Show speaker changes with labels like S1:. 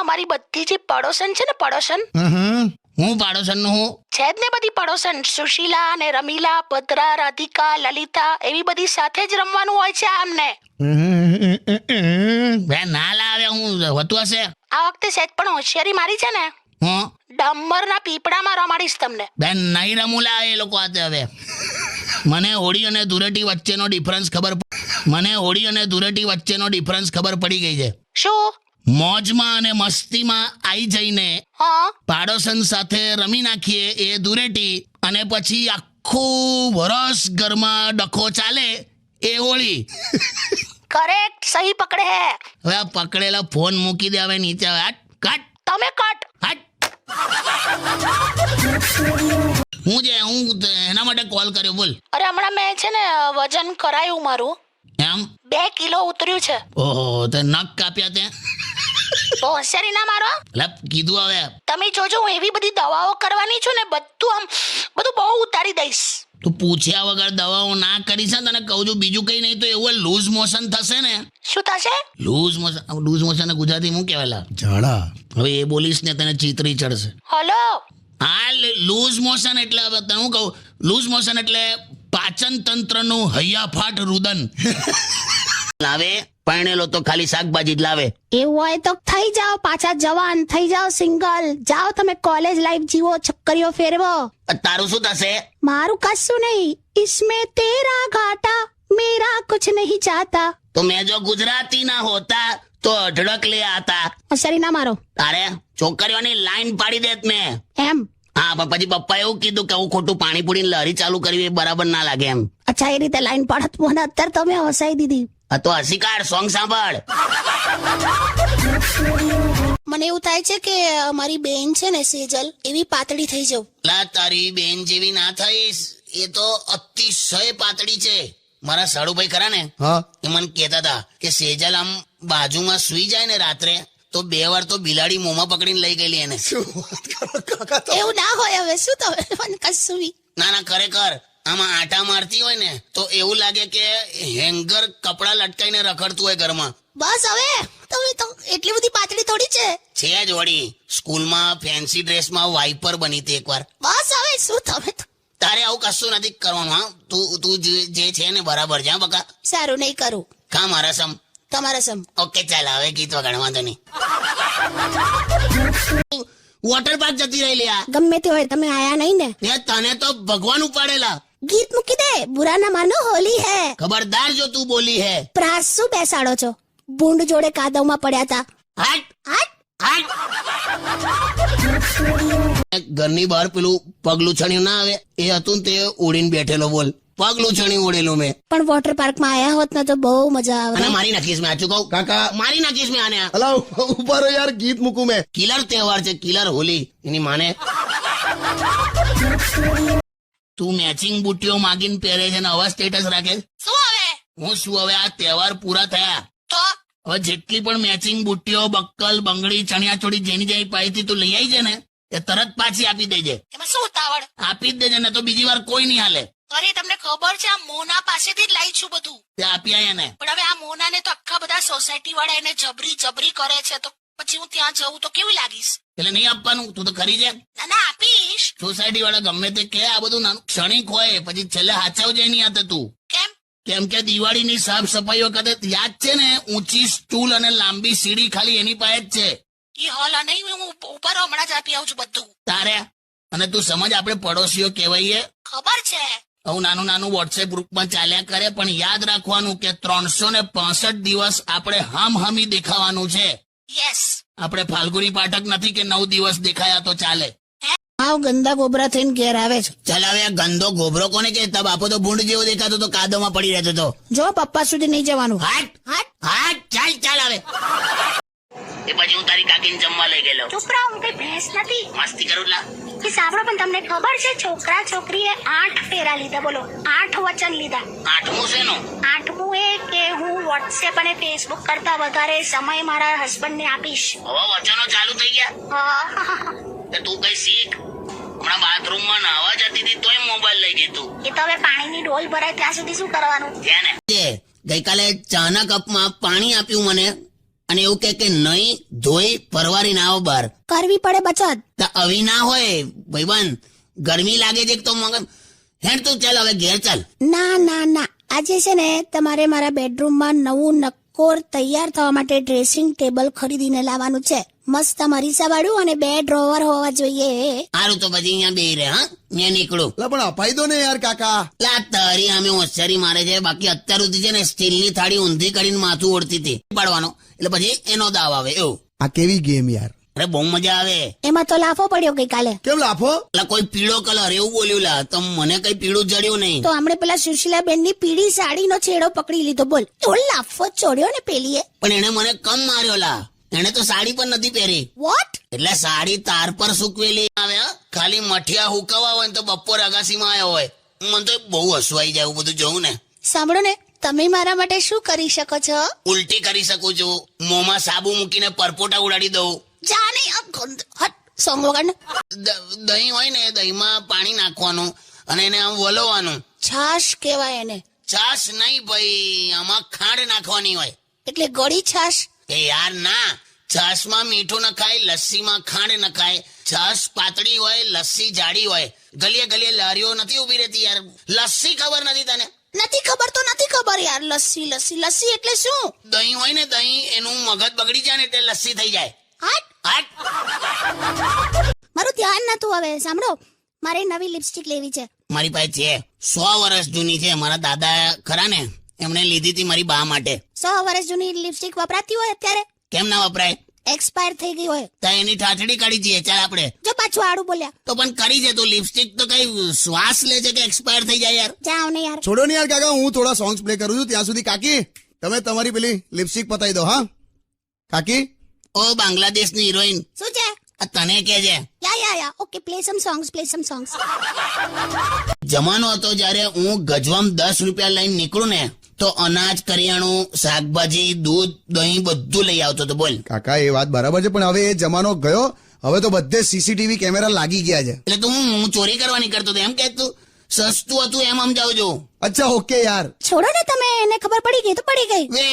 S1: અમારી બધી જે પડોશન છે ને પડોશન,
S2: હું પાડોશન નું હું
S1: છે જ ને બધી પડોશન, સુશીલા ને રમીલા, ભદ્રા, રાધિકા, લલિતા, એવી બધી સાથે જ રમવાનું હોય છે આમને.
S2: બે ના લાવે હું હોતું હશે.
S1: આ વખતે સેજ પણ હોશિયારી મારી છે ને,
S2: હું
S1: ડામરના પીપળામાં રમાડીશ તમને.
S2: બેન નહીં રમુલા એ લોકો હાથે. હવે મને હોળી અને ધૂળેટી વચ્ચેનો ડિફરન્સ ખબર પડી ગઈ છે.
S1: શું?
S2: મોજમાં અને મસ્તીમાં આવી જઈને
S1: હા,
S2: પાડોશન સાથે રમી નાખીએ એ ધૂળેટી, અને પછી આખું વરસ ઘરમાં ડખો ચાલે એ હોળી.
S1: કરેક્ટ, સહી પકડે હે.
S2: હવે આ પકડેલા ફોન મૂકી દે, હવે નીચે હવે હાટ કાટ
S1: તમે કટ.
S2: હાટ. હું એના માટે કોલ કર્યો, બોલ.
S1: અરે હમણાં મેં છે ને વજન કરાયું મારું,
S2: એમ
S1: 2 કિલો ઉતર્યું છે.
S2: ઓહો, તે નખ કાપ્યા તે
S1: તો હોશિયારી ના મારો.
S2: એટલે કીધું. હવે
S1: તમે જોજો, હું એવી બધી દવાઓ કરવાની છું ને, બધું બહુ ઉતારી દઈશ.
S2: તું પૂછ્યા વગર દવાઓ ના કરીશ ને, તને કહું છું. બીજું કઈ નહીં તો એવું લૂઝ મોશન થશે ને.
S1: શું થશે?
S2: લૂઝ મોશન ગુજરાતી હું કહેવાય? ઝાડા. હવે એ બોલીશ ને તને ચીતરી ચડશે.
S1: હલો.
S2: હા, લૂઝ મોશન એટલે હવે તને હું કહું, લૂઝ મોશન એટલે પાચન તંત્રનું હૈયાફાટ રુદન. લાવે પરણેલો તો ખાલી શાકભાજી જ લાવે.
S1: એવું હોય તો થઈ જાઓ પાછા જવાન, થઈ જાઓ સિંગલ, જાઓ તમે કોલેજ લાઈફ જીવો, છક્કરીઓ ફેરવો.
S2: તારું શું થશે?
S1: મારું કશું નહીં. इसमें तेरा घाटा मेरा कुछ नहीं चाहता.
S2: તો મેં જો ગુજરાતી ના હોતા તો અઢળક લે આતા.
S1: હોશિયારી ના મારો.
S2: તારે છોકરીઓની લાઈન પાડી દેત મેં.
S1: એમ?
S2: હા, પણ પછી પપ્પા એવું કીધું કે હું ખોટું પાણીપુરી લહેરી ચાલુ કરવી એ બરાબર ના લાગે એમ.
S1: અચ્છા, એ રીતે લાઈન પાડત મને અત્યારે તમે હસાઈ દીધી.
S2: આ તો હસીકાર સોંગ સાંભળ.
S1: મને એવું થાય છે કે મારી બેન છે ને સેજલ, એવી પાતળી થઈ જાઉં.
S2: લા, તારી બેન જેવી ના થઈશ. એ તો અતિશય પાતળી છે. મારા સાડુભાઈ ખરા ને, એ મને કહેતા હતા કે સેજલ આમ બાજુમાં સુઈ જાય ને રાત્રે તો 2 વાર તો બિલાડી મોંમાં પકડીને લઈ ગયેલી એને.
S1: એવું ના હોય. હવે શું તમે મને કશું બી.
S2: ના, ખરેખર આમાં આટા મારતી હોય ને તો એવું લાગે કે હેંગર કપડા લટકાઈને રખડતું હોય ઘરમાં.
S1: બસ હવે, તમે તો એટલી બધી પાતળી થોડી છે.
S2: છે જ વળી. સ્કૂલમાં ફેન્સી ડ્રેસમાં વાઇપર બની હતી એકવાર.
S1: બસ હવે શું તમે તો.
S2: તારે આવું કશું નથી કરવાનું. હા, તું જે છે ને બરાબર છે. બકા
S1: સારું, નહીં કરું.
S2: કા મારા સમ?
S1: તમારા સમ.
S2: ઓકે, ચાલ હવે ગીત વગાડવા તો નહીં. વોટર પાર્ક જતી રહી લ્યા.
S1: ગમે તે હોય, તમે આયા નહીં ને.
S2: તને તો ભગવાન ઉપાડેલા.
S1: ગીત મૂકી દે. બુરા ના માનો, હોલી હે.
S2: ખબરદાર જો તું બોલી હે.
S1: પ્રાસ શું બેસાડો છો? બુંડ જોડે કાદવમાં પડ્યા હતા.
S2: હાટ
S1: હાટ.
S2: હાટ. ઘરની બહાર પેલું પગલું છણ્યું ના આવે એ હતું તે ઉડીને બેઠેલો. બોલ, પગલું છણ્યું ઉડેલું મેં.
S1: પણ વોટર પાર્ક માં આયા હોત ને તો બહુ મજા આવે.
S2: અને મારી નાખીશ મેં. આચું કહું
S3: કાકા,
S2: મારી નાખીશ મેં આને.
S3: હલો ઉભા રહો યાર, ગીત મૂકું મેં.
S2: કિલર તહેવાર છે, કિલર હોલી. એની માને તું મેચિંગ બુટ્ટીઓ માગીને પહેરે છે ને આવા સ્ટેટસ રાખે.
S1: શું હવે?
S2: હું શું હવે? આ તહેવાર પૂરા થયા
S1: તો
S2: હવે જેટલી પણ મેચિંગ બુટ્ટીઓ, બક્કલ, બંગડી, ચણિયા ચોળી જેની પાસેથી તું લઈ આવી છે ને એ તરત પાછી આપી દેજે.
S1: એમાં શું ઉતાવળ?
S2: આપી જ દેજે, ને તો બીજી વાર કોઈ નહીં હાલે.
S1: અરે તમને ખબર છે, આ મોના પાસેથી જ લાવી છું બધું.
S2: તે આપી આયા ને.
S1: પણ હવે આ મોનાને તો આખા બધા સોસાયટી વાળા એને જબરી કરે છે, તો પછી હું ત્યાં જઉં તો કેવી લાગીશ?
S2: એટલે નહીં આપવાનું. તું તો ખરી છે.
S1: ના, આપીશ.
S2: સોસાયટી વાળા ગમે તે કે આ બધું નાનું ક્ષણિક હોય, પછી છેલ્લે હાચાવજે નહીં આતે તું. કેમ કે દિવાળીની સાફ સફાઈ વખતે યાદ છે ને, ઊંચી સ્ટૂલ અને લાંબી સીડી ખાલી એની પાસે જ છે.
S1: એ હોલ નહીં, હું ઉપર હમણાં જ આપી આવું છું બધું.
S2: તારે અને તું સમજ, આપણે પડોશીઓ કહેવાઈએ.
S1: ખબર છે.
S2: હું નાનું વોટ્સએપ ગ્રુપમાં ચાલ્યા કરે, પણ યાદ રાખવાનું કે 365 દિવસ આપણે હમી દેખાવાનું છે.
S1: યસ.
S2: આપણે ફાલ્ગુની પાઠક નથી કે 9 દિવસ દેખાયા તો ચાલે.
S1: આવ ગંદા ગોબરા થઈને ઘેર આવે છે.
S2: ચાલ હવે આ ગંદો ગોબરો કોને કે? તા બાપો તો ભૂંડ જેવો દેખાતો તો કાદવમાં પડી રહેતો તો.
S1: જો પપ્પા સુધી નહીં જવાનું.
S2: હાટ
S1: હાટ
S2: હાટ. ચાલ હવે. એ પછી હું તારી કાકીને જમવા લઈ ગયેલો.
S1: ચૂપ રહો, હું કઈ ભેંસ નથી.
S2: મસ્તી કરું લા.
S1: એ સાંભળો, પણ તમને ખબર છે છોકરા છોકરીએ 8 ફેરા લીધા. બોલો, 8 વચન લીધા.
S2: 8મું શેનું?
S1: 8મું એ કે હું વોટ્સએપ અને ફેસબુક કરતા વધારે સમય મારા હસબન્ડને આપીશ.
S2: હવે વચનો ચાલુ થઈ ગયા. તે તું કઈ શીખ. હમણાં બાથરૂમમાં નાહવા જતી હતી તોય મોબાઈલ લઈ ગઈ તું.
S1: એ તો હવે પાણીની ડોલ ભરાય ત્યાં સુધી શું કરવાનું?
S2: ગઈકાલે ચાના કપમાં પાણી આપ્યું મને અને એવું કે નહીં ધોઈ પરવારી ના આવો બહાર.
S1: કરવી પડે બચત.
S2: તો આવી ના હોય ભાઈબંધ, ગરમી લાગે છે તો મગન હેડ તું ચાલ હવે ઘેર ચાલ.
S1: ના ના ના, આજે છે ને તમારે મારા બેડરૂમમાં નવું નક્કોર તૈયાર થવા માટે ડ્રેસિંગ ટેબલ ખરીદીને લાવવાનું છે. મસ્ત મરીસા વાળું અને 2 ડ્રોવર હોવા જોઈએ.
S2: સારું તો પછી અહીંયા બેહી રહે. હા મેં નીકળું.
S3: લા પણ અપાઈ દો ને યાર કાકા.
S2: લા તારી આમે હોશિયારી મારે છે. બાકી અત્યાર સુધી છે ને સ્ટીલની થાળી ઊંધી કરીને માથું ઓળતી હતી પાડવાનો, એટલે પછી એનો દાવ આવે એવું.
S3: આ કેવી ગેમ યાર.
S2: અરે બહુ મજા આવે.
S1: એમાં તો લાફો પડ્યો ગઈકાલે.
S3: કેમ લાફો?
S2: લા કોઈ પીળો કલર એવું બોલ્યું. લા તો મને કઈ પીળું જડ્યું નહીં.
S1: તો હમણે પેલા સુશીલા બેન ની પીળી સાડીનો છેડો પકડી લીધો. બોલ, એવો લાફો ચોડ્યો ને પેલીએ.
S2: પણ એને મને કમ માર્યો. લા એને તો સાડી પણ નથી પહેરી.
S1: વોટ?
S2: એટલે સાડી તાર પર સૂકવેલી આવે. હા? ખાલી મઠિયા હુકવા હોય ને તો બપોર અગાસીમાં આવ્યો હોય. મને તો બહુ હસવાઈ જાય એવું બધું જોઉં ને.
S1: સાંભળો ને, તમે મારા માટે શું કરી શકો છો?
S2: ઉલટી કરી શકું છું, મોંમાં સાબુ મૂકીને પરપોટા ઉડાડી દઉં.
S1: જાને આ ગંધ હટ સોંગ વગર.
S2: દહીં હોય ને દહીંમાં પાણી નાખવાનું અને એને આમ વલોવાનું.
S1: છાશ કહેવાય એને.
S2: છાશ નહીં ભાઈ, આમાં ખાંડ નાખવાની હોય.
S1: એટલે ગળી છાશ.
S2: એ યાર ના, છાશમાં મીઠું નખાય, લસ્સીમાં ખાંડ નખાય. છાશ પાતળી હોય, લસ્સી જાડી હોય. ગલીએ ગલીએ લારીઓ નથી ઉભી રહેતી યાર. લસ્સી ખબર નથી તને?
S1: નથી ખબર તો નથી ખબર યાર. લસ્સી લસ્સી લસ્સી એટલે શું?
S2: દહીં હોય ને દહીં, એનું મગજ બગડી જાય ને એટલે લસ્સી થઈ જાય.
S1: હટ.
S2: હાટ.
S1: મારું ધ્યાન નતું. હવે સાંભળો, મારે નવી લિપસ્ટિક લેવી છે.
S2: મારી પાસે છે, 100 વર્ષ જૂની છે. મારા દાદા ખરા ને, એમણે લીધી હતી મારી બા માટે.
S1: 100 વર્ષ જૂની લિપસ્ટિક વપરાતી હોય અત્યારે?
S2: કેમ ના વપરાય?
S1: એક્સપાયર થઈ ગઈ હોય
S2: તો એની ઠાઠડી કાઢી જઈએ. ચાલ આપણે.
S1: જો પાછું આડું બોલ્યા
S2: તો પણ કરી છે તું. લિપસ્ટિક તો કઈ શ્વાસ લે છે કે એક્સપાયર થઈ જાય યાર?
S1: જાઓ ને યાર.
S3: છોડો ને યાર કાકા, હું થોડા સોંગ્સ પ્લે કરું છું. ત્યાં સુધી કાકી તમે તમારી પેલી લિપસ્ટિક પતાવી દો. હા કાકી.
S2: ઓ બાંગ્લાદેશની હિરોઈન,
S1: શું છે?
S2: આ તને કે છે?
S1: Yeah okay, play some songs.
S2: જમાનો હતો જ્યારે હું ગજવામ 10 રૂપિયા લઈને નીકળું ને તો અનાજ, કરિયાણું, શાકભાજી, દૂધ, દહીં બધું લઈ આવતો હતો. બોલ.
S3: કાકા એ વાત બરાબર છે, પણ હવે એ જમાનો ગયો. હવે તો બધે સીસીટીવી કેમેરા લાગી ગયા છે.
S2: એટલે તું હું ચોરી કરવા નીકળતો હતો એમ કે? તું સસ્તું હતું એમ સમજાવું છું.
S3: અચ્છા ઓકે યાર.
S1: છોડો ને, તમે એને ખબર પડી ગઈ તો પડી ગઈ.
S2: વે